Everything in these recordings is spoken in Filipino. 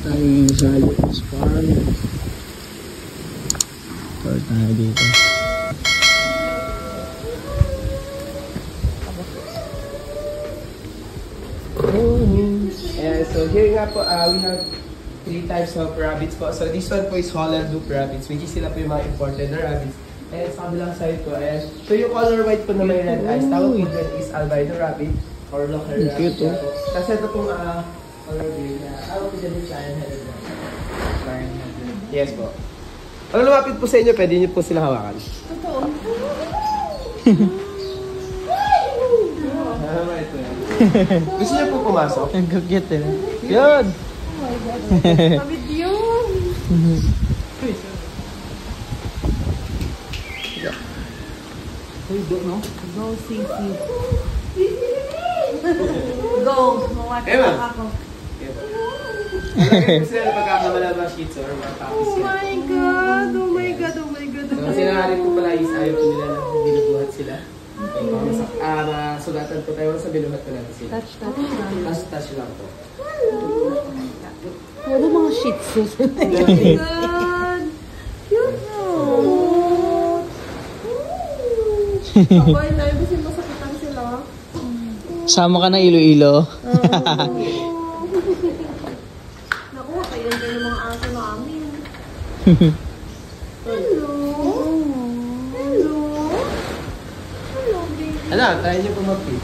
Tayong Zayos Farm. Start tayo dito. So here nga po, we have 3 types of rabbits po. So this one po is Holland Loop rabbits, which is sila po yung mga imported na rabbits. And sa kabilang side po, so yung color white po na may red eyes, tawag po dyan is albino rabbit or local rabbit. Cute, oh. Kasi ito pong color blue na tawag po dyan is lion-headed rabbit. Yes po. Pag lumapit po sa inyo, pwede nyo po sila hawakan. Totoo. Gusto niyo po pumasok? Ang cute eh. Yun! Oh my God. Mabit yun. Go, Sisi. Go. Mawatsa Emma. ako. Ano sila na pagkakamala mga shih tzu or mga puppies Oh yan? my God. Oh my God. Oh my God. So, sinangalit po pala is ayaw po nila na binubuhat sila. Masugatan po tayo sa binuhat po natin sila. Touch, touch lang. Touch lang po. Ano mga shih tzu? Oh my God. Cute na. Ako ay naibisin masakitan sila. Sama ka na Iloilo. Nakuha kayo ng mga aso namin. Hello. Hello. Hello, baby. Ano, try niyo po mag-feed.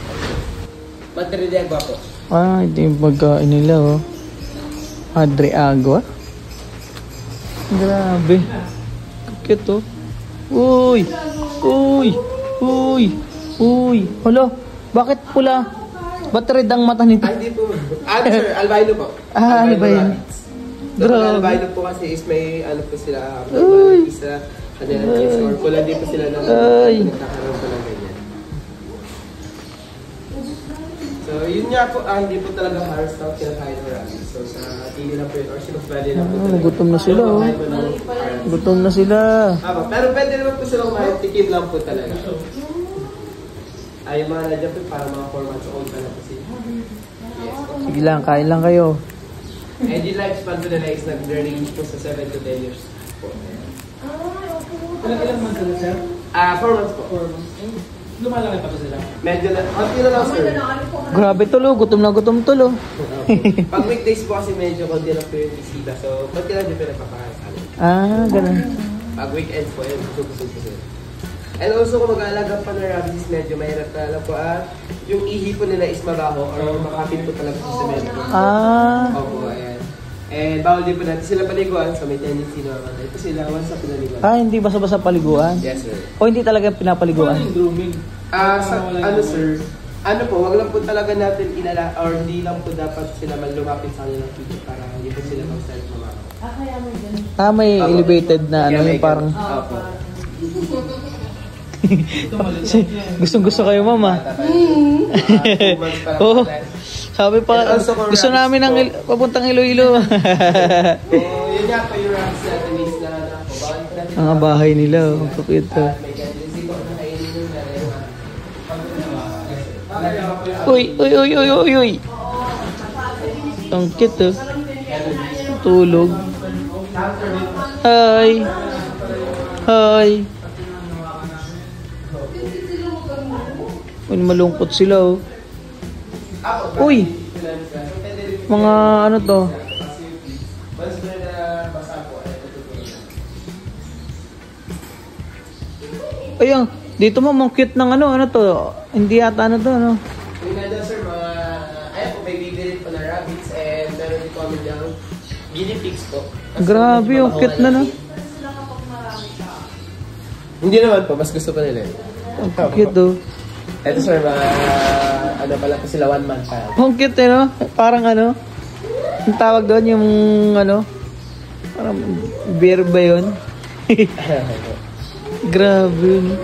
Battery agua po. Ah, ito yung pagkain nila oh. Madre Agua. Grabe. Cute oh. Uy! Uy! Uy! Uy! Hala! Bakit pula? Ba't red ang mata nito? Hindi po. Sir, albino po. Ah, albino. rabbits. So, Grabe. albino po kasi is may ano po sila, Uy. sa kanilang kids or pula din po sila na Ay. nagkakaroon po ng ganyan. So, yun nga po, hindi po talaga hard stock kinakain ng rabbits. So, sa tili lang po yun or sinusbali lang po talaga. Gutom na sila oh. Gutom na sila. Pero pwede naman po silang kumain, tikim lang po talaga. Ay, yung mga nadyan po, para mga 4 months old pa na po sila. Yes po. Sige lang, kain lang kayo. And yung lifespan po nila is nag-range po sa 7 to 10 years po. Ilang months na sir? 4 months po. 4 months. Lumalaki pa to sila? Medyo na, konti na lang sir. Grabe tulo, gutom na gutom tulo. Pag weekdays po kasi medyo konti lang po yung bisita. So, konti lang din po nagpapakain sa amin. Ah, ganun. Pag weekends po, yun, busog-busog po sila. And also, kung mag-aalaga pa ng rabbits, medyo mahirap na po. Yung ihi po nila is mabaho or makapit po talaga sa semento. Ah. Opo, ayan. And bawal din po natin sila paliguan, so may tendency na matay po sila once sa pinaliguan. Ah, hindi basta-basta paliguan? Yes, sir. O hindi talaga pinapaliguan? Yung grooming. Ano, sir? Ano po, wag lang po talaga natin inala, or hindi lang po dapat sila lumapit sa kanilang pito para hindi po sila mag-start mamakaw. Kaya may ganun. Ah, may elevated na ano, yung parang... Opo. Gustong-gusto kayo, mama. 2 months pa lang Oo. po tayo. Sabi pa, And also for gusto rabbits namin ng po. papuntang Iloilo. So, yun nga po yung rabbits natin is na po. Bawal po natin Ang bahay nila, ang kapit. at may tendency po na kainin yung Uy, uy, uy, uy, uy, uy. Ang cute, oh. Tulog. Hi. Hi. Uy, malungkot sila, oh. Uy. Mga ano to? Once na basa po, ay Ayun, dito mo, ang cute ng ano to? Hindi yata ano to, ano? yung nandun sir, mga, ayan po, may bibili po na rabbits and meron din po kami yung guinea pigs po. Grabe, yung cute na, no? Hindi naman po, mas gusto pa nila yun. Ang cute, oh. Ito sir, mga ano pala po sila, 1 month child. Ang cute, eh, no? Parang ano, yung tawag doon, yung ano, parang bear ba yun? Grabe, no?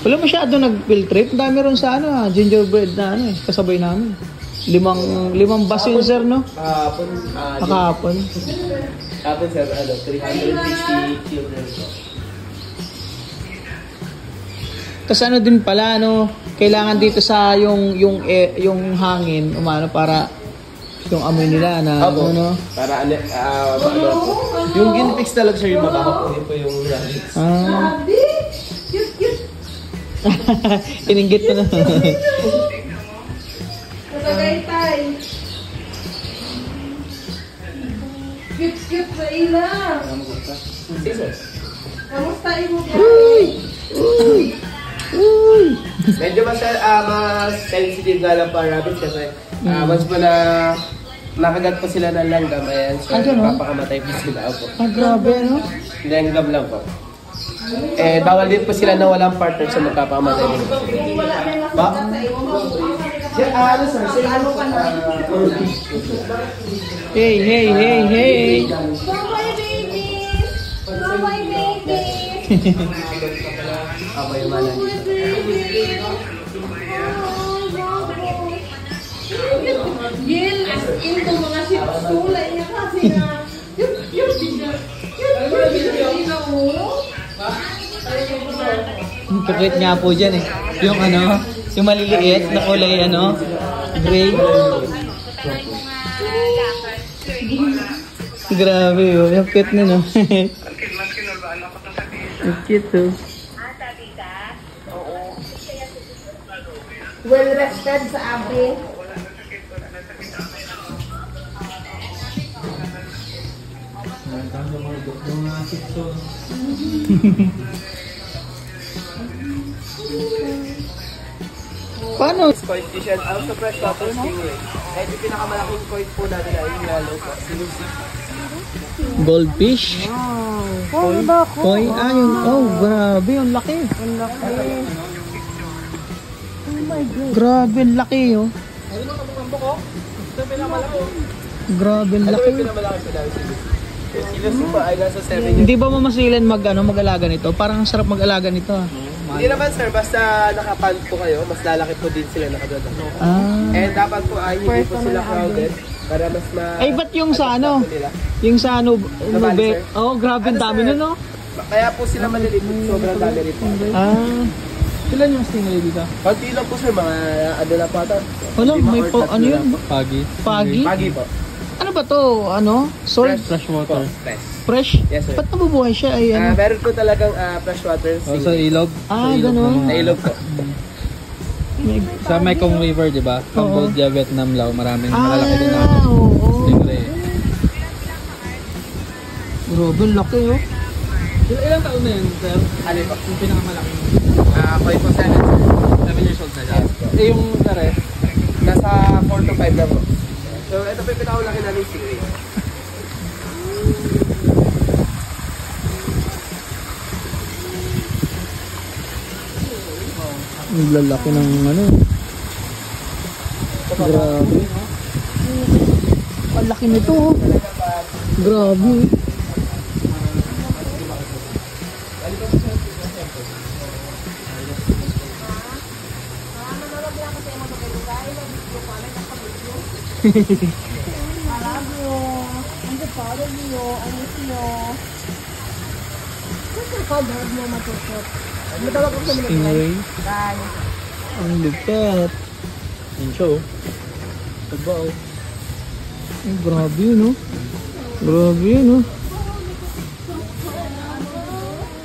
Wala masyado nag-field trip. Ang dami ron sa ano, gingerbread na ano, kasabay namin. Limang bus yun, sir, no? Kahapon, Nakahapon. kahapon sir, 360 children po. Tapos ano din pala, no, kailangan dito sa yung hangin, umano, para yung amoy nila na, Opo. ano, Para ano po. Yung ginfix talaga sir, yung mabaho po, yun po yung rabbits. ah, Sabi! Cute, cute! ininggit ko na. Nakagaytay! Cute, cute sa ilang! Sige sir. Kamusta mo kaya? Medyo mas sensitive nga lang pa rabbits kasi once pa na nakagat po sila ng langgam, ayan, so Ah, ganun? papakamatay po sila po. Ah, grabe, no? Langgam lang po. Eh, bawal din po sila na walang partner sa magpapakamatay din po sila. Wala na yung Ba? sa iyo. Ano sir, Ano ka na? Hey, hey, hey, hey. So my babies! So my babies! Ako yung malang. My babies! Oh, bravo! Gil, as in itong mga sula niya kasi na Ang cute nga po dyan, eh. Yung ano, yung maliliit na kulay, ano, gray. Grabe, oh. Yung cute na, no? Ang cute, oh. well rested sa api. Paano? Koi fish and also fresh water stingray. Eh, yung pinakamalaking koi po natin ay yung yellow po. Goldfish? Oh, ba ako? Koi? Ah, yung, oh, grabe, yung laki. Ang laki. Oh my God. Grabe, ang laki, oh. Grabe, ang Ano laki. yung pinakamalaki po natin sila? Yung silos po ay nasa 7 years. Hindi ba mamasilan mag-alaga nito? Parang ang sarap mag-alaga nito, ah. Hindi naman sir, basta nakapant po kayo, mas lalaki po din sila nakadada. Ah. And dapat po ay hindi po sila crowded para mas Ay, ba't yung sa ano? nila. Yung sa ano, Nabali, sir? oh, grabe, ang Ano, dami sir? nun, no? Kaya po sila maliliit, sobrang dami rin po. Ah. Ilan yung stingray dito? Konti lang po sir, mga ano lang po ata. Wala, 5 may or po, 3 ano lang yun? po. Pagi. Pagi po. Ano ba to? Ano? Salt? Fresh water. Fresh. Fresh? Yes, sir. Ba't nabubuhay siya? Ay, ano? Meron po talagang fresh water. Sa ilog. Ah, ganun. Sa ilog po. Sa Mekong River, di ba? Cambodia, Vietnam, Laos, maraming malalaki din na oo. stingray. Grabe, ang laki, oh. Ilang taon na yun, sir? Ano po? Yung pinakamalaki. Koi po 7. 7 years old na siya. Eh, yung nare, Nasa 4 to 5 na po. So, ito po yung pinakamalaki namin stingray. Ang lalaki ng ano. Grabe. Ang laki nito, oh. Grabe. Stingray. Ang lupet. yung show. Diba, oh. Ay, grabe, no? Grabe, no?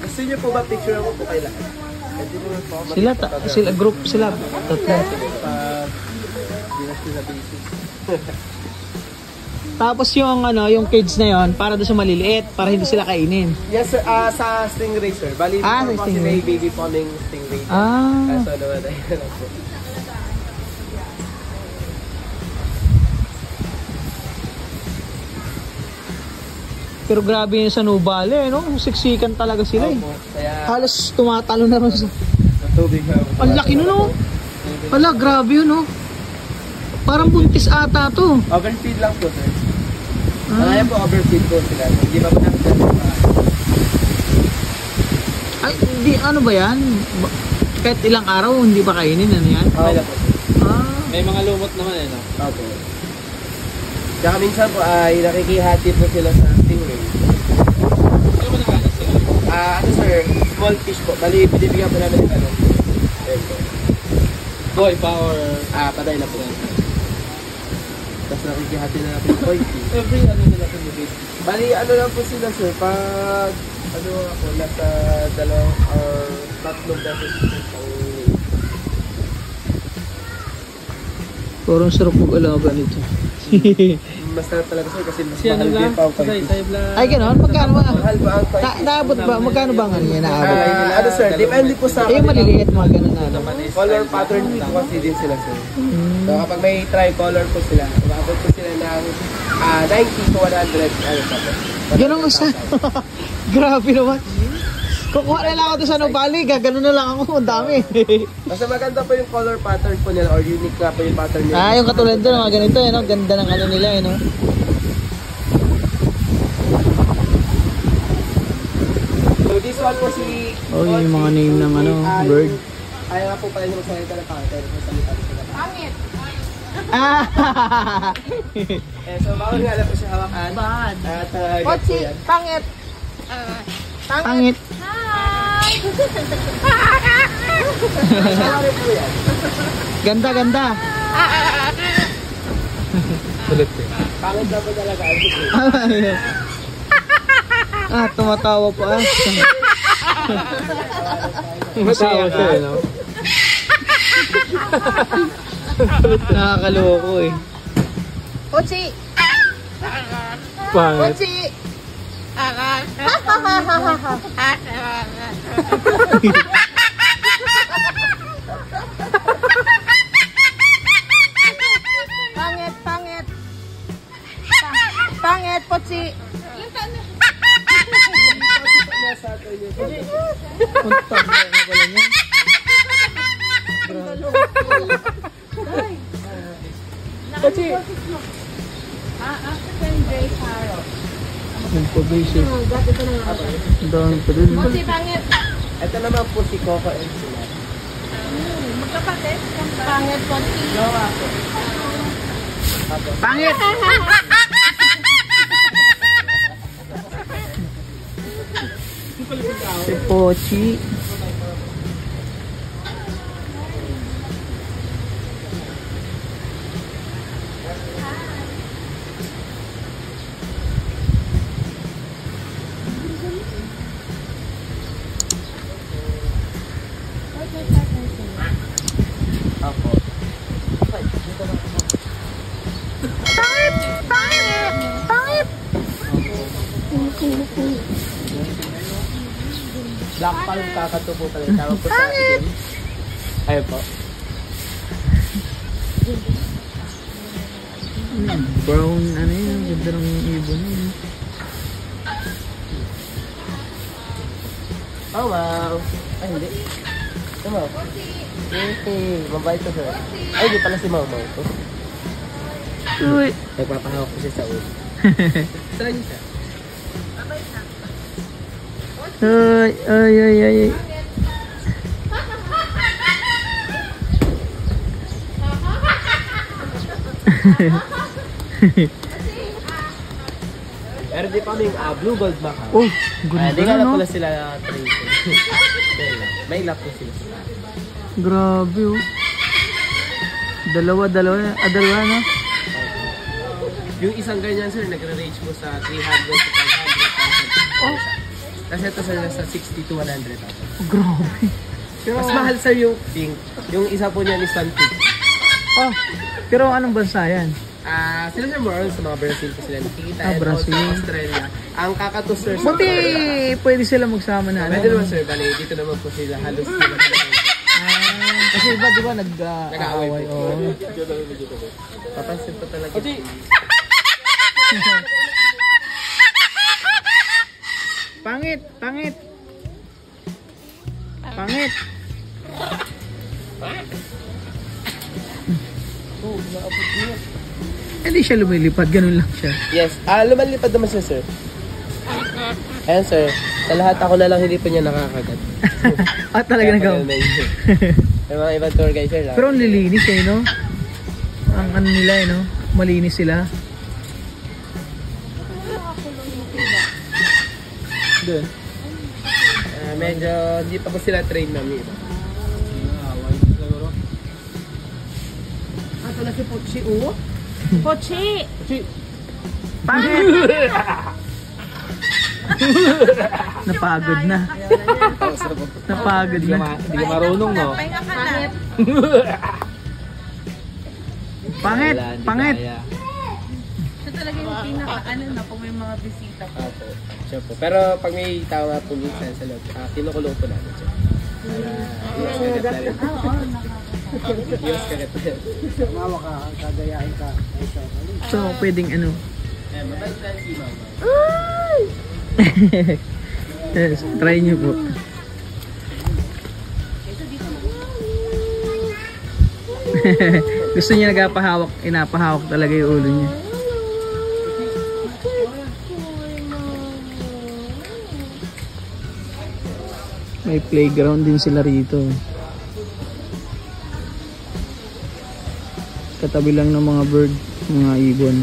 Gusto niyo po ba picture ako po kayo lahat? Pwede mo po ako Sila, group sila. Tatlo. Hindi na sila busy. Tapos yung ano, yung cage na yon para doon sa maliliit, para hindi sila kainin. Yes sir, sa stingray sir. Bali, Ah, po sa kasi stingray. may baby pawning stingray. Ah. So naman, ayun lang po. Pero grabe yun sa Nubale, no? Siksikan talaga sila eh. Kaya Halos tumatalo na rin sa... sa tubig na. Ang laki nun, no? Wala, grabe yun, no? Parang buntis ata to. Overfeed lang po, sir. Ah. Kaya po overfeed po sila. Hindi pa po namin Ay, hindi, ano ba yan? Kahit ilang araw, hindi ba kainin, ano yan? okay na po. Ah, May mga lumot naman eh, no? Opo. Tsaka minsan po ay nakikihati po sila sa stingray. Ano ba nakakas sila? Ano sir, small fish po. Bali, binibigyan po namin ng ano. Ayan po. Boy pa or... Patay na po. Tapos nakikihati na natin yung koi fish. Every ano nila po yung Bali, ano lang po sila sir, pag ano ako, nasa 2 or 3 beses po pang parang sarap mag-alaga nito. mas sarap talaga sir kasi mas Si ano mahal din lang? pa ang koi fish. Say lang. Ay, gano'n? Magkano ba? Mahal po ang koi fish. Naabot ba? Magkano ba nga niya naabot? Ano sir, depende po sa Eh, maliliit mga gano'n na. Ano? color pattern po kasi din sila sir. So kapag may tricolor po sila, umabot po sila ng 90 to 100. Ano sa po? Ganun ang sa... Grabe naman. Kukuha na lang ako doon sa Nubali, gano'n na lang ako, ang dami. Basta maganda po yung color pattern po nila or unique nga po yung pattern nila. Yung katulad doon, mga ganito, eh, no? Ganda ng ano nila, eh, no? So this one po si... Oh, yun yung mga name ng ano, bird. Ayaw nga po pala yung magsalita ng pangit. Pero magsalita po sila. Pangit. Ah! So bawal nga lang po siya hawakan. Bad. At Potsi, pangit. Pangit. Hi! Sorry po yan. Ganda, ganda. Kulit eh. Pangit na po talaga. Tumatawa pa. Masaya ka, no? Nakakaloko eh. Potsi. Pangit. Potsi. Pangit, pangit. Pangit, Potsi. Punta na pala niya. Kasi, Ang pabisip. Ang dami pa dun. Potsi, pangit. ito naman po si Coco and sila. Magkapatid. Pangit, Potsi. Jowa po. Pangit! Si Pochi. Apo. Pangit! Pangit! Pangit! Black Palm kakato po pala. Tawag po sa akin. Ayun po. Brown, ano yun? Ganda ng ibon yun. Oh, wow. Ay, hindi. Si Mau. Mabait to, sir. Ay, di pala si Mau to. Uy! Nagpapahawak ko siya sa ulo. Saan niyo siya? Ay, ay, ay, ay. Meron din kaming blue gold macaw. Oh, Hindi ganda nga na no? pala sila train. May lap po sila. Grabe oh. Dalawa, no? Yung isang ganyan, sir, nagre-range po sa 300 to 500,000. Oh. Kasi ito, sir, nasa 60 to 100,000. Grabe. Mas mahal, sir, yung pink. Yung isa po niyan is 150. Oh, pero anong bansa yan? Sila sir, more on sa mga Brazil po sila nakikita. And Brazil. also Australia. Ang kakato, sir, sa Buti pwede sila magsama na. pwede naman, sir, bali, dito naman po sila halos sila. Kasi iba, di ba, Nag-aaway nag-aaway. po. Oh. Papansin po talaga. Pangit! Pangit! Pangit! Oh, naabot niya. Hindi siya lumilipad, ganun lang siya. Yes. Lumalipad naman siya, sir. Ayan, sir. Sa lahat ako na lang hindi pa niya nakakagat. Talaga nagawa. May mga ibang tour guide, sir. Pero ang lilinis eh, no? Ang ano nila eh, no? Malinis sila. Doon. Medyo hindi pa po sila train namin. Ito na si Pochi, oh. Pochi! Napagod na. Napagod na. Hindi ka marunong, no? Pahinga ka na. Pangit! Wala, hindi Pangit! kaya. Siya talaga yung pinaka, ano na, kung may mga bisita pa. Opo. Siya po. Pero pag may tawa po minsan sa loob, kinukulong po namin siya. Para iwas kagat na rin. Iwas kagat na rin. So, pwedeng ano? Mabalik na si mama. Yes, try nyo po. Gusto niya nagpahawak, inapahawak talaga yung ulo niya. May playground din sila rito. Katabi lang ng mga bird, mga ibon.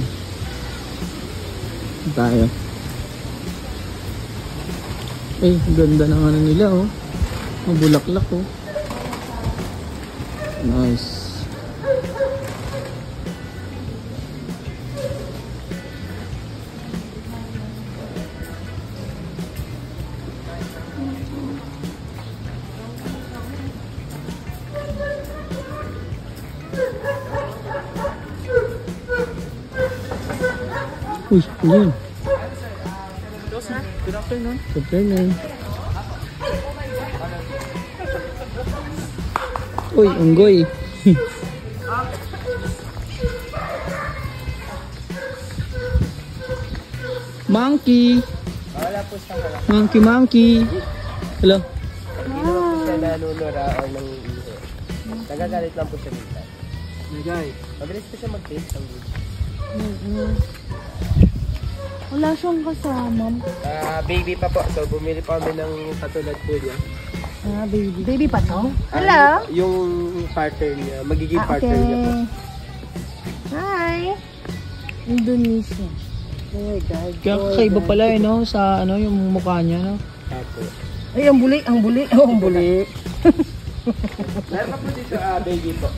Tayo. Eh, ganda ng ano nila oh. Ang bulaklak oh. Nice. Uy, yun. Good afternoon. Good afternoon. Uy, unggoy. Monkey. Wala po siya wala. Monkey, monkey. Hello. Hindi naman po siya nanunuraan ng iho. Nagagalit lang po siya minsan. Nagay. Mabilis po siya mag-taste ng good. Wala siyang kasama. Baby pa po. So, bumili pa kami ng katulad po niya. Baby. Baby pa to? Hello? Yung partner niya. Magiging partner niya po. Hi. Indonesia. Oh my God. Kaya kakaiba pala eh, no? Sa ano, yung mukha niya, no? Apo. Ay, ang buli, ang buli. Oh, ang buli. Meron pa po dito, baby po.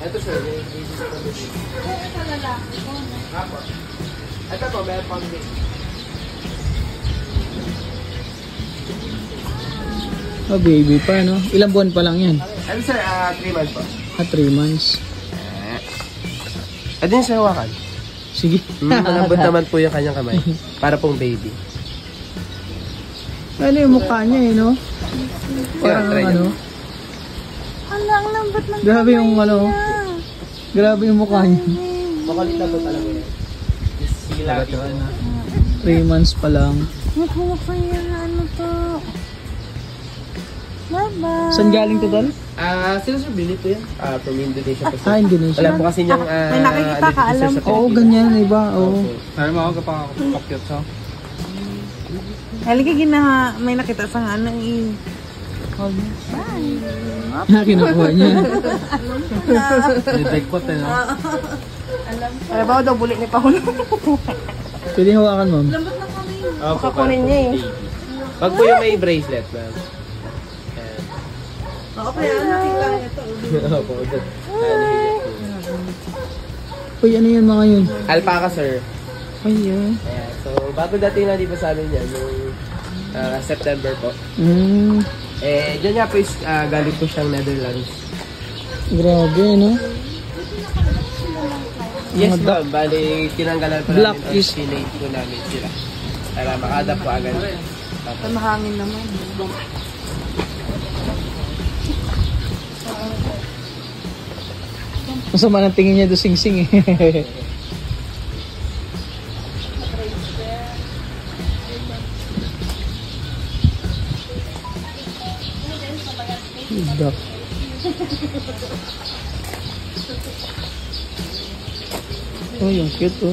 Ito sir, may baby sa baby. Apo. Ito po, meron pang baby. Oh, baby pa, no? Ilang buwan pa lang yan? Ano sir, 3 months po. 3 months. Ito yung sa hawakan. Sige. Malambot naman po yung kanyang kamay. Para pong baby. Ano yung mukha niya eh, no? Parang try ano? Hala, ang lambot ng Grabe yung ano? Grabe yung mukha niya. Makulit na po talaga yun. Sila. 3 months pa lang. mukha niya na ano to. Bye-bye. Saan galing to, Tol? Sila sir, bili po yan. From Indonesia po sir. Indonesia. Wala po kasi niyang May nakikita ka, alam ko. Oo, ganyan, iba. Oo. Sabi mo ako kapag ako kakyot sa. Halika may nakita sa ano eh. Hold me. Bye. Kinukuha niya. Didagpot eh, no? Alam ba daw bulit ni Paolo? Pwede hawakan, ma'am. Lambot na kami. Opo, Kukunin niya eh. Wag po yung may bracelet, ma'am. Oo, kaya nakita ito. Opo, good. Uy, ano yan mga yun? Alpaca, sir. Ay, yeah. Ayan. So, bago dating na dito sa amin yan, noong September po. Diyan nga po is galing po siyang Netherlands. Grabe, no? Yes, ma'am. Bali, tinanggalan po Black namin. is- Pinate po namin sila. Para maka-adapt po agad. Ay, mahangin naman. Masama ng tingin niya do sing-sing eh. Duck. Oh, yung cute oh.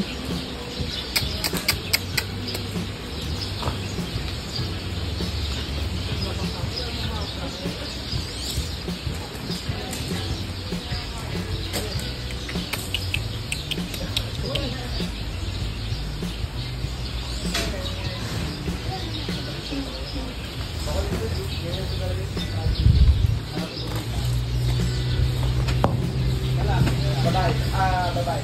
Bye-bye. Bye-bye.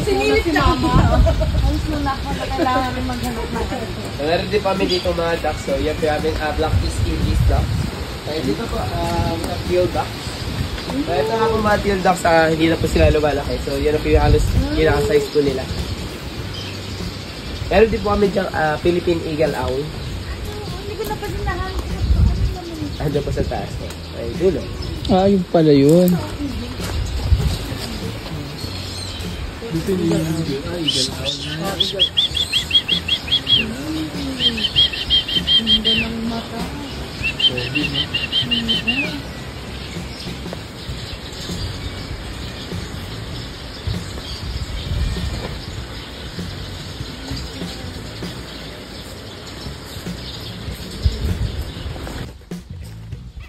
Sinilip na mama. Alis mo na ako na kailangan rin maghanap na. Meron din kami dito mga ducks. So, yan po yung Black East Indies ducks. Kaya dito po, mga field ducks. So, ito nga po mga field ducks, hindi na po sila lumalaki. So, yan na po yung halos kinaka-size po nila. Meron din po kami dyan, Philippine Eagle Owl. Hindi ko na pa din nahanap. Ando po sa taas. Ay, dulo. Ah, yung pala yun. Dito yung eagle. Ah, eagle owl. Ganda ng mata. Pogi, no?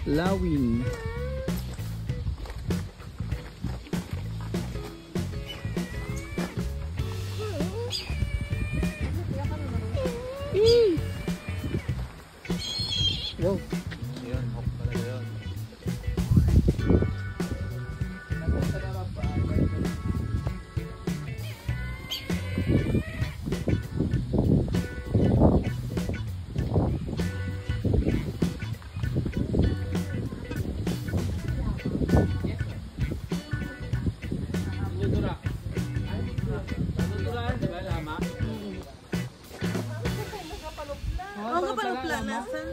Lawin. Wow. Ayun, hawk pala yun. Nudura. Nudura, di ba? Lama? Ang kapalupla, nasan?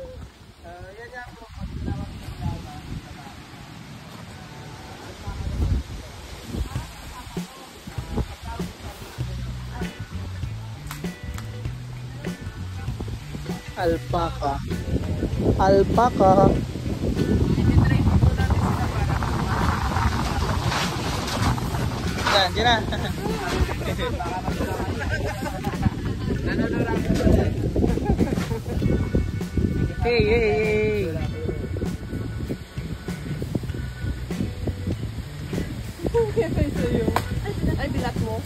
Alpaca. Alpaca. Diyan na. Hey, hey, hey. Ay, bilat mo.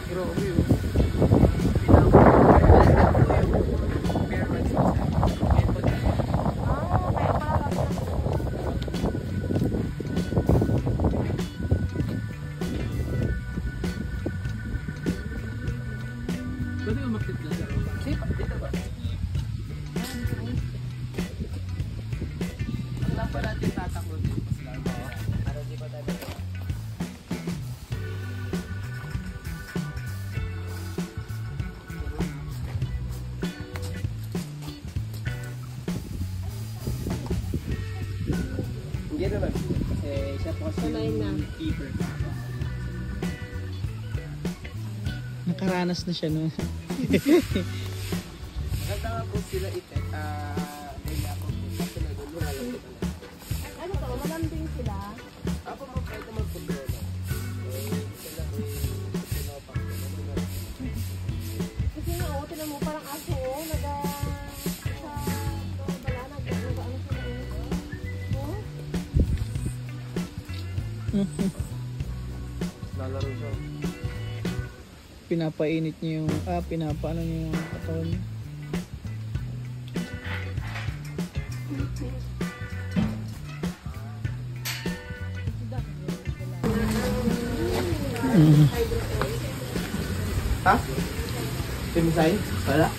Grabe yun. Pwede umakit na siya. Dito ba? Ang lang pa natin tatakbo dito pa sila. Ano di ba tayo? Hindi naman. Kasi siya po kasi yung keeper. Nakaranas na siya no. Maganda nga po sila itet. Dahil ako po. Kasi nagulungalan ko talaga. Ano to? Malambing sila. Ako mo kahit naman po bro. Sila po yung sinopang. Kasi nga, oh, tinan mo, parang aso, oh, naga... Sa... Bala, naga-ano sila, oh. Lalaro siya. Pinapainit niya yung, pinapaano niya yung katawan niya. Ha? Timisay? Wala?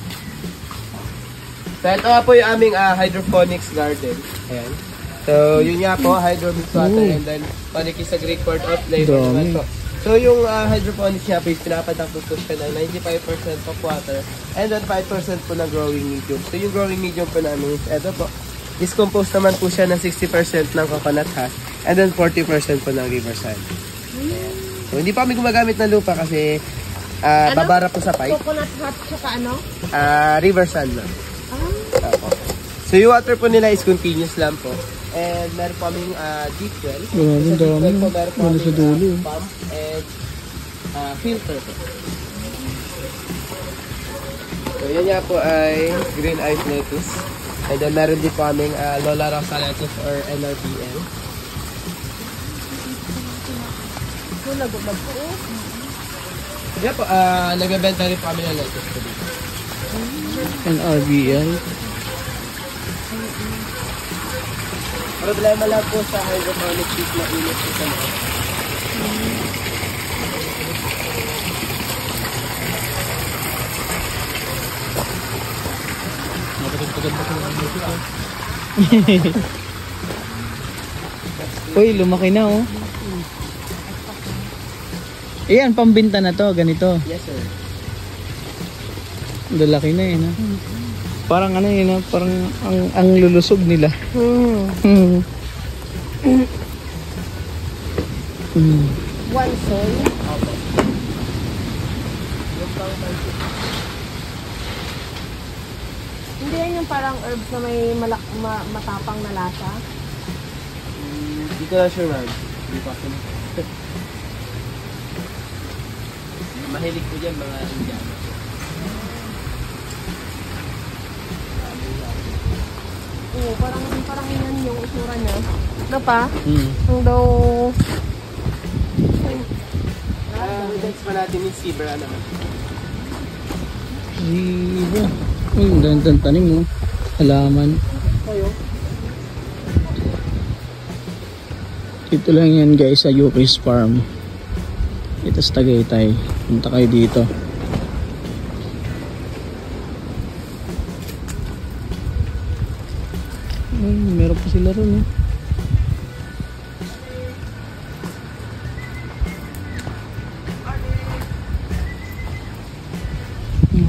So ito nga po yung aming hydroponics garden. Ayan. So yun nga po, hydro-mixed water and then tonic is a great part of flavor naman po. So yung hydroponics niya po is pinapadakot po siya ng 95% of water and then 5% po ng growing medium. So yung growing medium po namin is ito po. Is composed naman po siya ng 60% ng coconut husk and then 40% po ng river sand. Ayan. So hindi pa kami gumagamit ng lupa kasi babara po sa pipe. Coconut hot tsaka ano? River sand lang. So yung water po nila is continuous lang po. And meron po kaming deep well. Sa deep well po meron po kaming pump and filter po. So yan nga po ay green ice lettuce. And then meron din po kaming Lola Rosa lettuce or NRBL. Yan po, nagbebenta rin po kami ng lettuce po dito. NRBL. Problema lang po sa hydroponic sheet na init po sa loob. Uy, lumaki na oh. Ayan, pambinta na to, ganito. Yes sir. Lalaki na yun, parang ano yun, parang ang lulusog nila. One soul. Hindi yan yung parang herbs na may matapang na lasa. Hindi ko na sure ma'am. Hindi pa ako. Mahilig ko dyan mga Indiano. Oo, parang yan yung usura niya. Na pa? Ang daw... Next pa natin yung zebra naman. Zebra. Uy, ang gandang tanim mo. Halaman. Dito lang yan guys sa Yuki's Farm. Ito sa Tagaytay. Punta kayo dito. Ay, meron pa sila ron eh.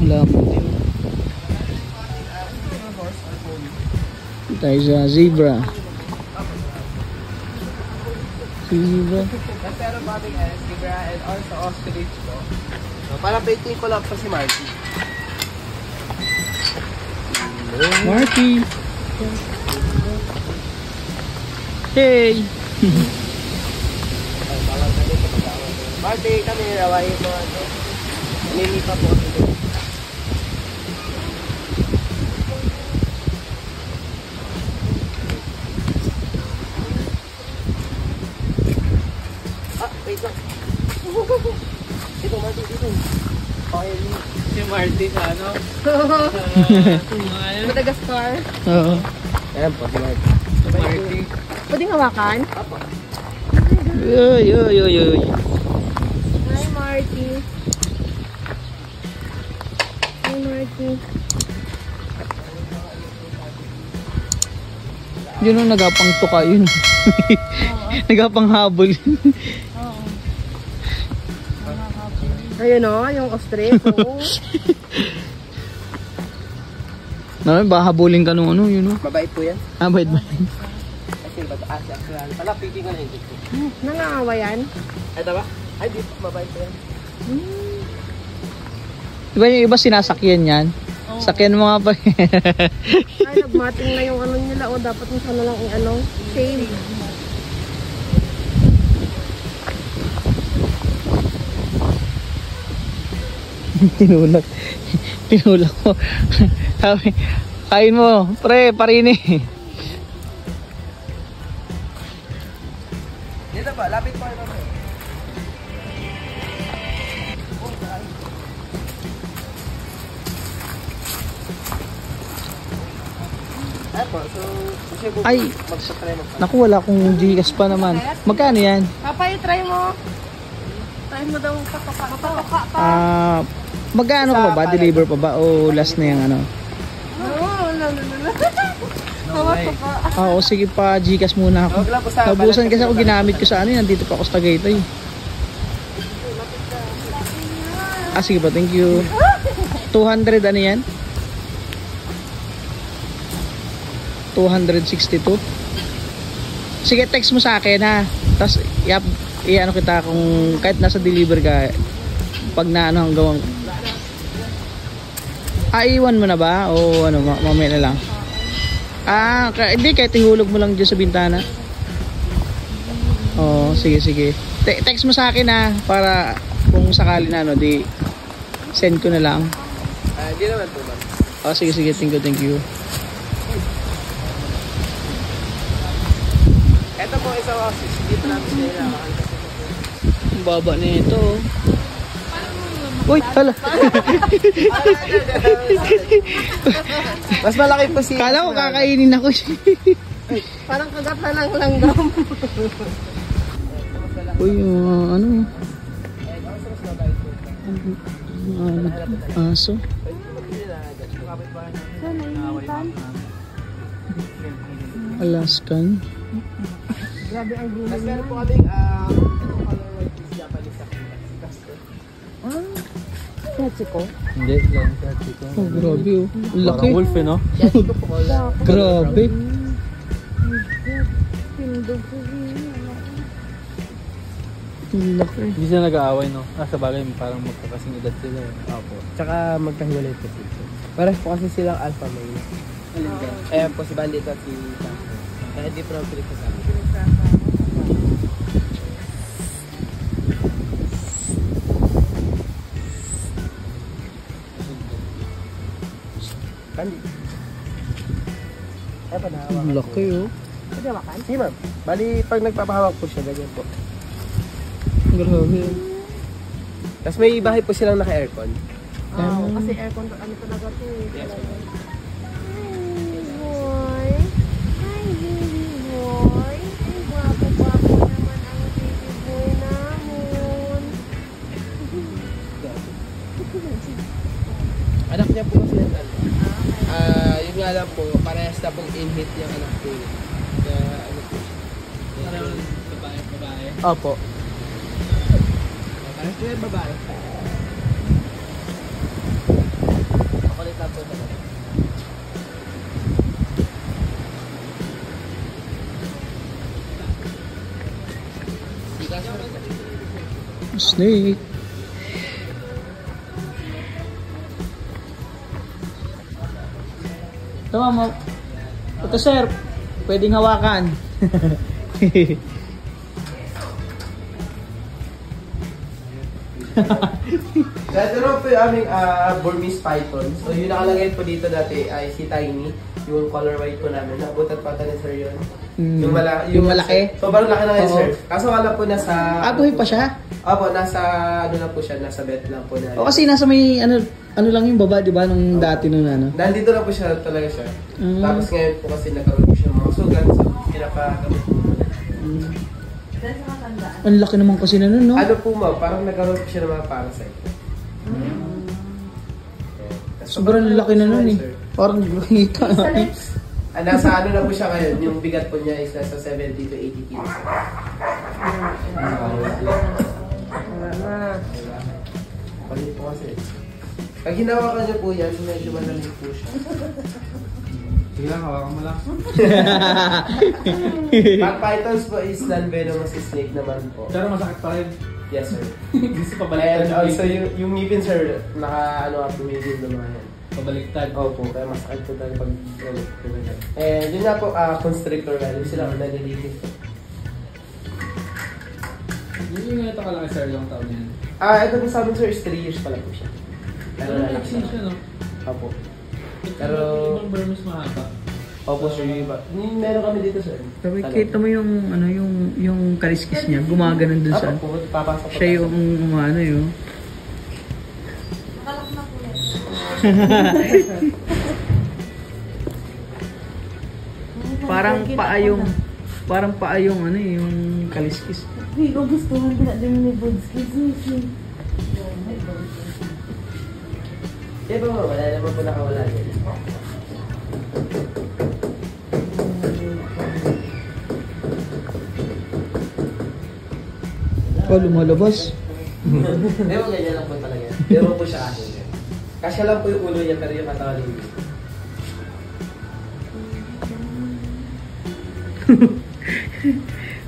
Wala po din. Tayo sa zebra. Zebra. Pero babing zebra and also ostrich po. So, para painting ko lang po si Marky. Marky! Hey! Marky, kami rawayin mo. Nilipa po. Wait lang. Ito, Marty, dito. Okay. Si Marty sa ano? Madagascar. Oo. Ayan po, si Marty. Marty. Pwedeng hawakan? Uy, uy, uy, uy. Hi, Marty. Hi, Marty. Yun ang nagapang tuka yun. Nagapang habol. Ayun o, yung ostrich. Oo. Naman, baka habulin ka nung ano, yun o. Mabait po yan. Bait ba? Kasi ba? Actually. Pala, piti ko na hindi po. Nangangawa yan? Ito ba? Ay, di po. Mabait po yan. Diba yung iba sinasakyan yan? Sakyan mo nga pa. Ay, nagmating na yung ano nila. O, dapat mo sana lang i-ano. Save. Tinulak. Tinulak mo. Sabi, kain mo, pre, parini. Dito ba? Lapit po ito. Ay po, so kasi po Ay. magsa-try mo pa. Naku, wala akong Gcash pa naman. Magkano yan? Papa, try mo. Try mo daw patoka pa. Magkano ka pa ba? Deliver pa ba? O last na yung ano? Oo, Oo, sige pa, Gcash muna ako. Huwag lang po sa Naubusan kasi ako, ginamit ko sa ano, nandito pa ako sa Tagaytay. Ah, sige pa, thank you. 200 ano yan? 262. Sige, text mo sa akin ha. Tapos i-ano kita kung kahit nasa deliver ka, pag na ano hanggang iwan mo na ba? O ano, mamaya na lang? Hindi, kahit ihulog mo lang dyan sa bintana. Oo, sige, sige. Text mo sa akin ha, para kung sakali na ano, di send ko na lang. Hindi naman po ba? Oh, sige, sige, thank you. Ito po isa ko, dito namin sila. Ang baba na ito. Uy, hala. Mas malaki po si... Kala ko kakainin ako. Parang kagat na lang langgam. Uy, ano? Aso. Alaskan. Grabe ang gulo. Mas meron po kaming color white is Japanese sa Castor. Mexico? Hindi, lang sa ko. Oh, grabe oh. Ang laki. Parang wolf eh, no? Yan ito po color. Grabe. Pindog ko Ang laki. Hindi sila nag-aaway, no? Sa bagay, parang magkakasing edad sila. Opo. Tsaka magkahiwalay po sila. Parang po kasi silang alpha male. Ayan po si Bandit at si Castor. Kaya hindi po naman pilit sa amin. Bandit. Ay pa nahawak. Ang laki oh. Pwede makan? Hindi ma'am. Bali, pag nagpapahawak po siya, ganyan po. Grabe oh. Tapos may bahay po silang naka-aircon. Kasi aircon, ano talaga ito eh. Yes, ma'am. Boy. Hi, baby boy. Ay, gwapo-gwapo naman ang baby boy namun. Anak niya po kasi yan. Yun nga lang po, parehas na pong in-hit yung anak po yun. Kaya ano po siya. Parang babae. Opo. Parehas na yung babae. Makulit lang po talaga. Snake. Tama mo. Ito sir, pwedeng hawakan. Dati naman po yung aming Burmese python. So yung nakalagay po dito dati ay si Tiny. Yung color white po namin. Nabutan pa ni sir yun. Yung malaki? Sobrang laki na ngayon Oo. sir. Kaso wala po nasa... Buhay pa siya? Opo, nasa ano lang po siya. Nasa bed lang po na. O kasi nasa may ano lang yung baba, di ba, nung dati nung ano? Nandito lang po siya talaga siya. Mm. Tapos ngayon po kasi nagkaroon po siya ng mga sugat. So pinapagamit po. Ang laki naman kasi na nun, no? Ano po ma, parang nagkaroon po siya ng mga parasite. Sobrang laki na nun eh. Parang nakita natin. Nasa ano na po siya ngayon, yung bigat po niya is nasa 70 to 80 kilos. Palit po kasi. Pag hinawakan niyo po yan, medyo malalim po siya. Sige lang, hawakan mo lang. Pag pythons po is non-venomous snake naman po. Pero masakit pa rin. Yes sir. Gusto pa And baliktad. also yung ngipin sir, pumigil naman yan. Pabaliktad. Opo, kaya masakit po tayo pag and yun nga po, constrictor value sila kung nalilinis po. Yung ito ka lang, sir, yung taon yan. Ito po sa amin sir is 3 years pa lang po siya. Pero vaccine siya, no? Opo. Pero... Pero... Ibang Burmese mahaba. Opo sir, yung iba. Meron kami dito sir. Pero kita mo yung, ano, yung kaliskis niya, gumaganon dun sa... Opo, papasok po. Siya yung, ano yun. Parang paayong ano eh, yung kaliskis. Hindi ko gustuhan din natin ni Budski. Di ba mo, wala naman po nakawala din. Oh, lumalabas. Hindi mo ganyan lang po talaga. Hindi mo po siya akin. Kasya lang po yung ulo niya pero yung katawan hindi.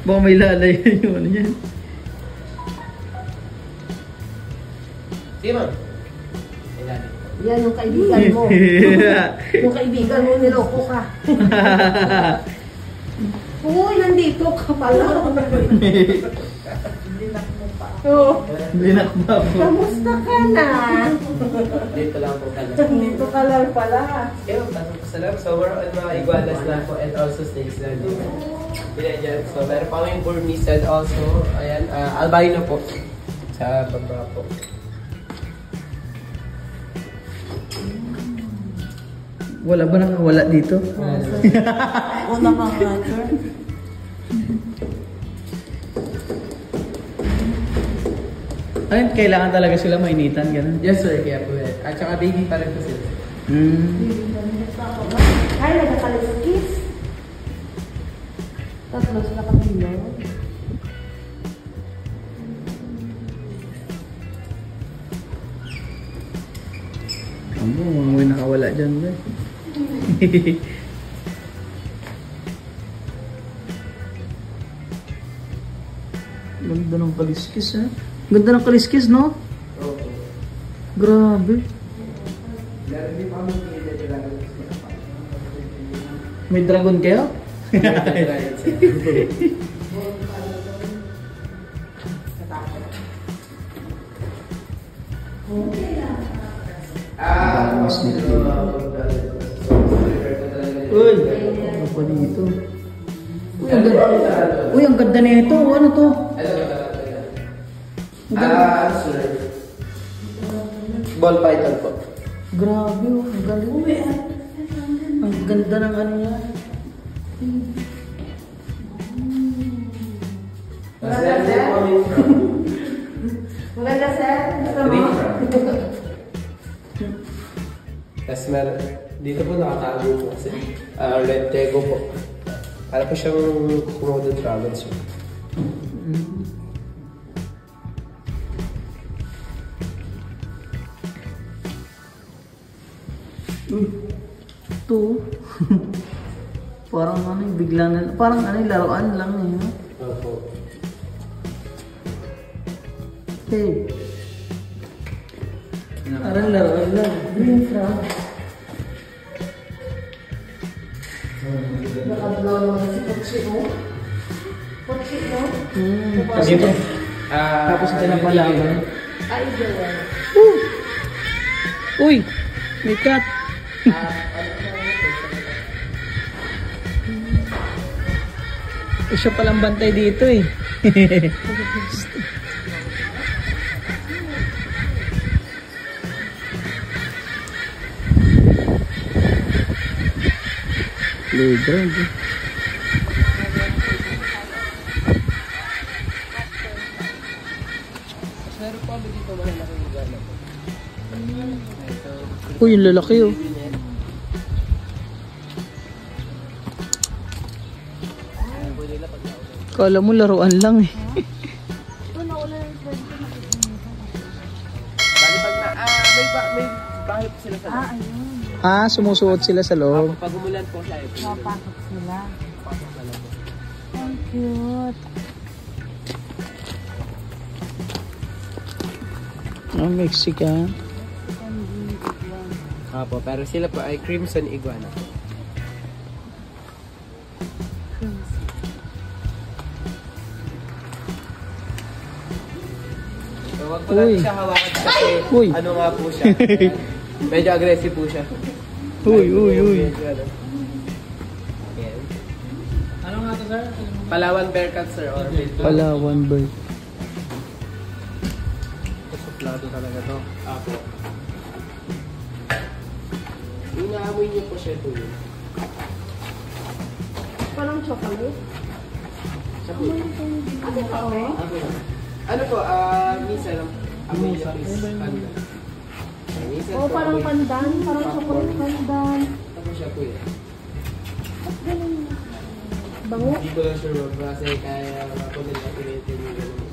Baka may lalay yung ano yan. Sige ma'am. Ilalim. Yan yung kaibigan mo. Yung kaibigan mo, niloko ka. Uy, nandito ka pala. Linak mo pa. Oo. Linak ba po? Kamusta ka na? Dito lang po pala. Dito ka lang pala. Okay, pasok po sa lab. So, we're on mga iguanas na po and also snakes na dito. Binadyan. So, meron pa kami Burmese and also, ayan, albino po. Sa baba po. Wala ba nakawala dito? Una ka nga, sir. Ayun, kailangan talaga sila mainitan, ganun. Yes sir, kaya po yan. At saka baby pa rin po sila. Ay, nagkakaliskis. Tatlo sila kami yun. Amo, may nakawala dyan ba? Ganda ng kaliskis, ha? Ganda ng kaliskis, no? Opo. Grabe. Meron din pa kami pinag-dragon. May dragon kayo? Mas nito. Uy! Ano pa dito? Uy, ang ganda. Uy, ang ganda na ito. Ano to? Sir. Ball python po. Grabe, oh. Ang galing. Ang ganda ng ano niya. Maganda, sir. Gusto mo? Tapos meron, dito po nakatago po kasi red tego po. Para po siyang Komodo dragon sir. Ito. Parang ano, bigla na, parang ano, laruan lang eh. No? Opo. Hey. Parang laruan lang. Green frog. Nakablaw naman si Pochi mo. Pochi mo? Kasi po. Tapos ito na pala. Ay, Joel. Uy! May cat! Siya palang bantay dito eh. Playground eh. Meron po kami dito mga nakikigala po. Uy, yung lalaki oh. Kala mo laruan lang eh. Bali pag may bahay po sila sa loob. Ah, sumusuot sila sa loob. Pag umulan po siya. Papasok sila. Pasok na lang po. Ang cute. Ah, Mexican. Apo, pero sila po ay crimson iguana. So, wag po natin siya hawakan kasi Uy. ano nga po siya. Medyo aggressive po siya. Uy, uy, uy. Medyo ano. Ayan. Ano nga to, sir? Palawan bearcat sir or Palawan bird. Suplado talaga to. Apo. Inaamoy niyo po siya po yun. Parang chocolate. Siya po yun. Ano ka, oh? Apo yun. Ano po, minsan amoy niya is panda. Minsan Oh, po parang amoy- pandan. Parang chocolate pandan. Ako siya po yun. Bango. Hindi ko lang sure wag kasi kaya mapunod na pinitin yung ganun.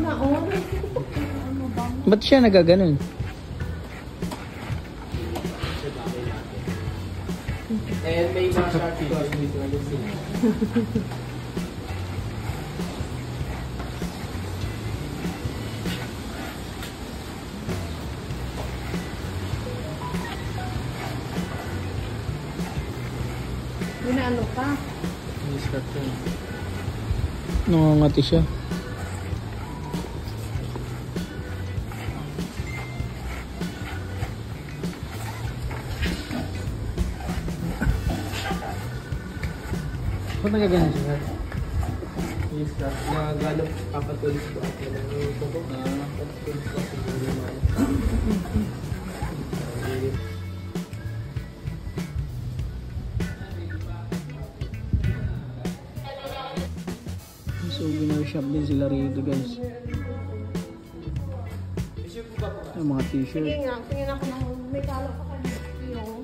na, oh. Ba't siya nagaganon? And may mga shark claws dito na sila. Ano ka? Nangangati siya. Ba't nagaganon siya? Yes, sir. Nagano papatulis ko ako ng ito ko. Papatulis ko ako ng So, shop din sila rito guys. Yung mga t-shirt. Sige nga, tingin ako ng may kala pa kayo.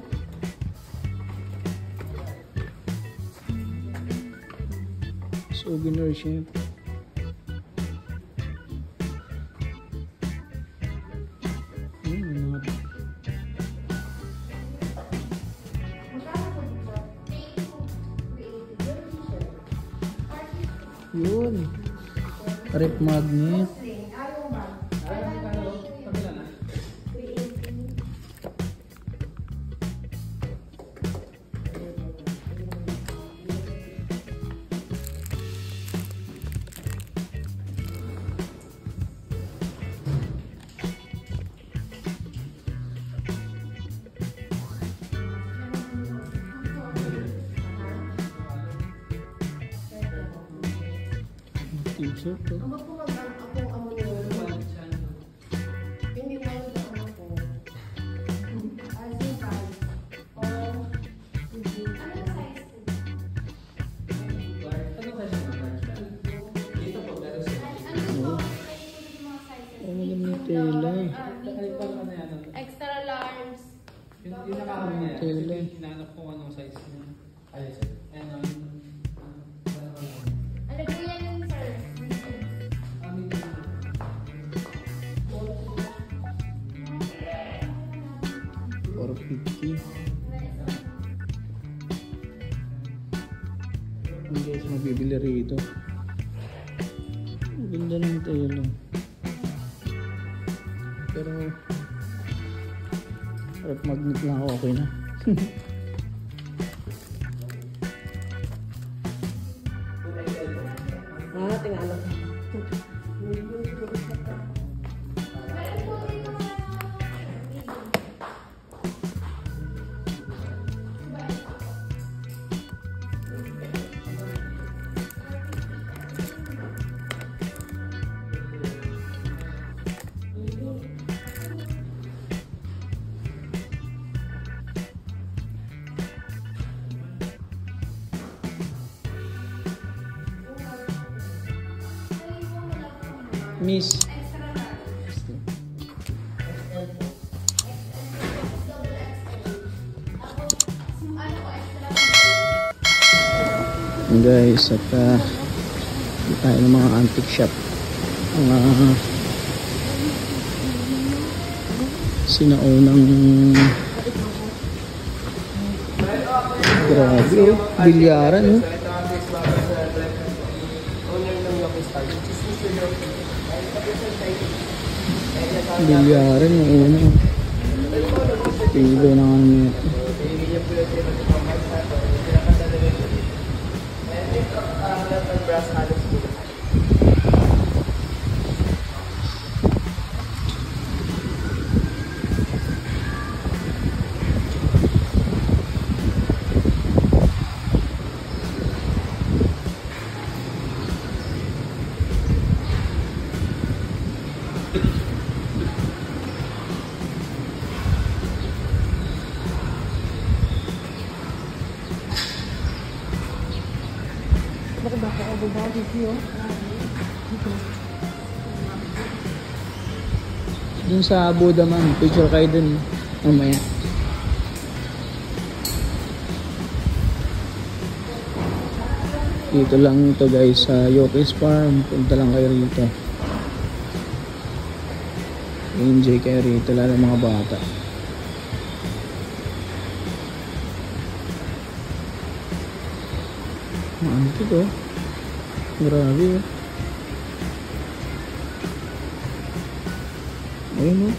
Souvenir shop. Yun. Rep magnet. T-shirt to. Ano po ako amo niyo? Hindi mo alam ano ko. As size. Oh. Ano size? Oh, maganda tela. Extra large. Yung nakakaroon niya, Tela. hinahanap ko anong size niya. Ayun, sir. Ano po yan, sir? 450. Ang guys, mabibili rito. Ang ganda ng tela. Pero rep magnet lang ako, okay na. Tingnan lang. Miss. Guys, at tayo ng mga antique shop. Mga sinaunang grabe oh, bilyaran oh. Bilyaran yung una. Pilo ng ano nito. Dun sa Buddha man, picture kayo dun mamaya. Dito lang ito guys sa Yoke's Farm, punta lang kayo rito. enjoy kayo rito, lalo mga bata. Ano ito? Grabe oh. Ayun oh.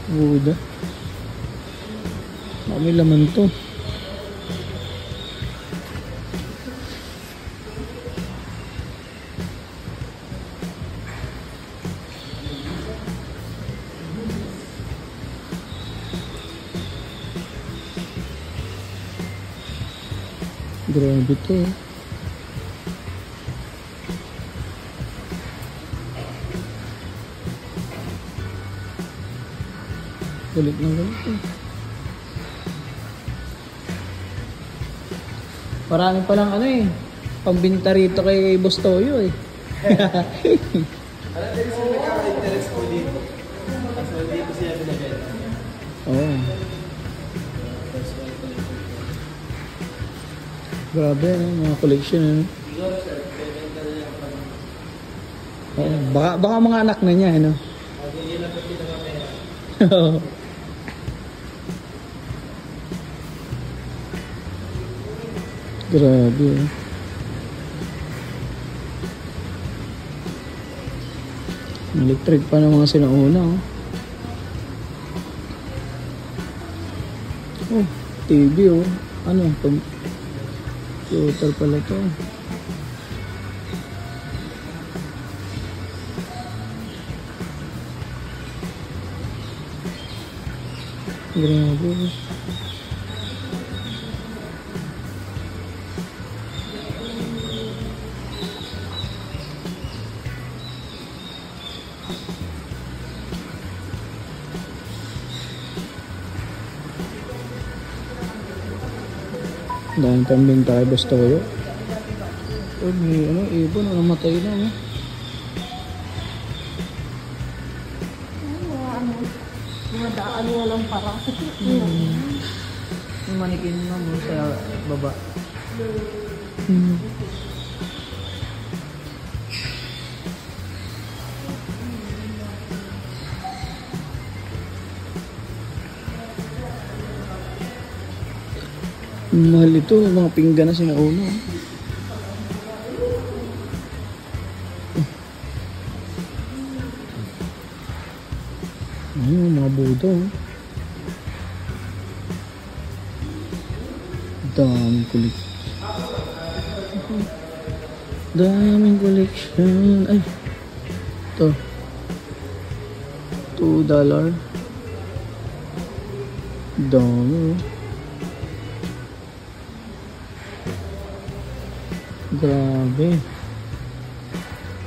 Buda. May laman to. Grabe to. Galit ng galit eh. Marami palang ano eh. Pambinta rito kay Boss Toyo eh. Alam din sila nagkaka-interest po dito. So, dito sila binabenta. Oo. Grabe ano, mga collection ano. Siguro sir, bebenta na lang pag Oo. Baka mga anak na niya ano. hindi lang po sila mamaya. Grabe eh. Electric pa ng mga sinauna oh. Oh, TV oh. Ano, computer pala to. Grabe. Dahil pambinta kay Boss Toyo. Oh, may ano, ibon na namatay na oh. Mga daan nga lang para. May manikin na mo sa baba. Mahal ito, mga pinggan na sinauna. Ayun, mga buto. Daming collection. Daming collection. Ay, ito. $2. Dami oh. Grabe.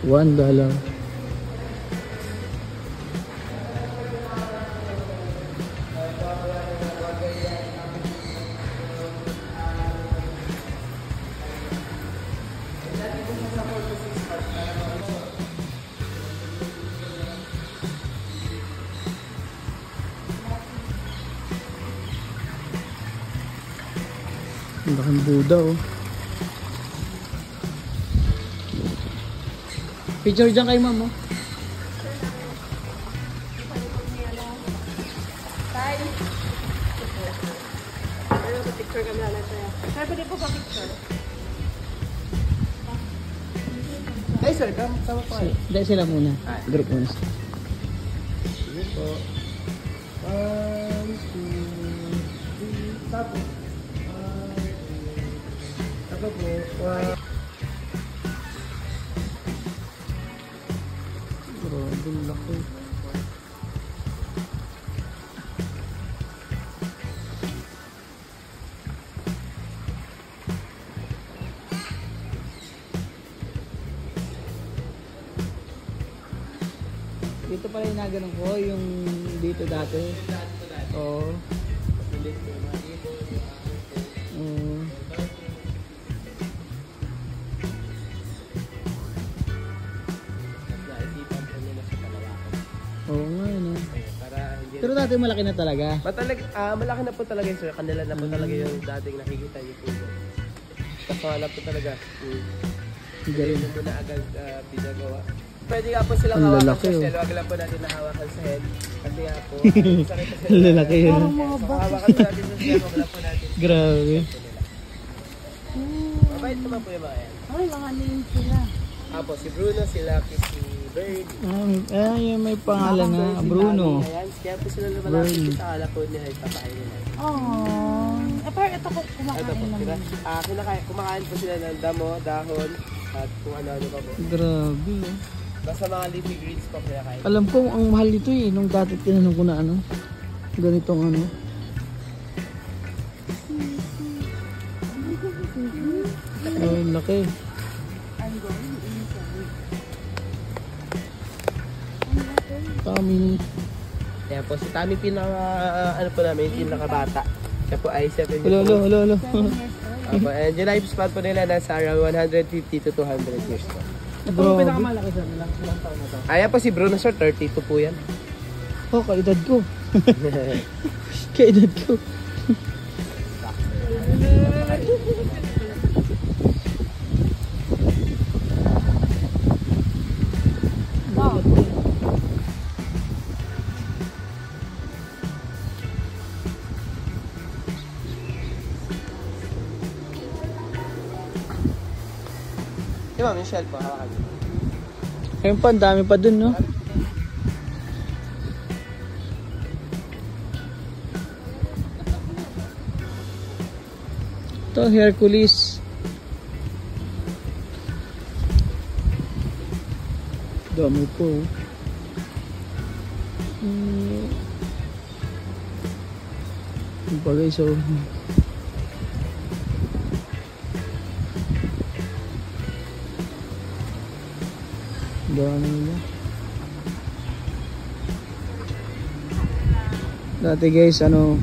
$1. Ang laking Buddha oh. Picture dyan kay ma'am oh. Tay. Ano ba picture kami na tayo? Sir, pwede po pa picture. Ay sir, tama po kayo. Dahil sila muna. Group muna. Sige po. 1, 2, 3, tapos. Tapos po. Grabe, laki. Dito pala yung naganong ko, yung dito dati. Oo. Oo nga yun oh. Pero dati malaki na talaga. Malaki na po talaga yun sir. Kanila na po talaga yung dating nakikita niyo po. Tapos wala po talaga. Galing. Hindi mo na agad pinagawa. pwede nga po silang Ang hawakan lalaki, sa oh. shell. Wag lang po natin nahawakan sa head. Kasi nga po, sakit na sila. Ang lalaki yun. Parang mga So, bata. hawakan po natin sa shell. Wag lang po natin. Grabe. Mabait naman po yung mga yan. Ay, mga name sila. Apo, si Bruno, si Lucky, si Bird. Ay, may pangalan na. Bruno. Ayan, kaya po sila lumalapit Bird. sa akala po nila ipakain nila. Oh. Pero ito po, Ito kumakain po, naman. kumakain po sila ng damo, dahon, at kung ano-ano pa po. Grabe. Oh. Basta mga leafy greens po kaya kain. Alam ko, ang mahal nito eh. Nung dati tinanong ko na ano. Ganitong ano. Ay, laki. Kami. Kaya po, si Tami ano po namin, yung pinakabata. Siya po ay 7 years Hello, hello, old. hello, hello. Apo, and yung lifespan po nila nasa around 150 to 200 years po. Grabe. sir, ilang taon na to? Ayan po si Bruno sir, 32 po yan. Oh, kaedad ko. Kaedad ko. Si Ma'am Michelle po, hawakan niyo. Ayun pa, ang dami pa dun, no? Ito, Hercules. Dami po. Yung pa guys, oh. Dami nila. Dati guys, ano,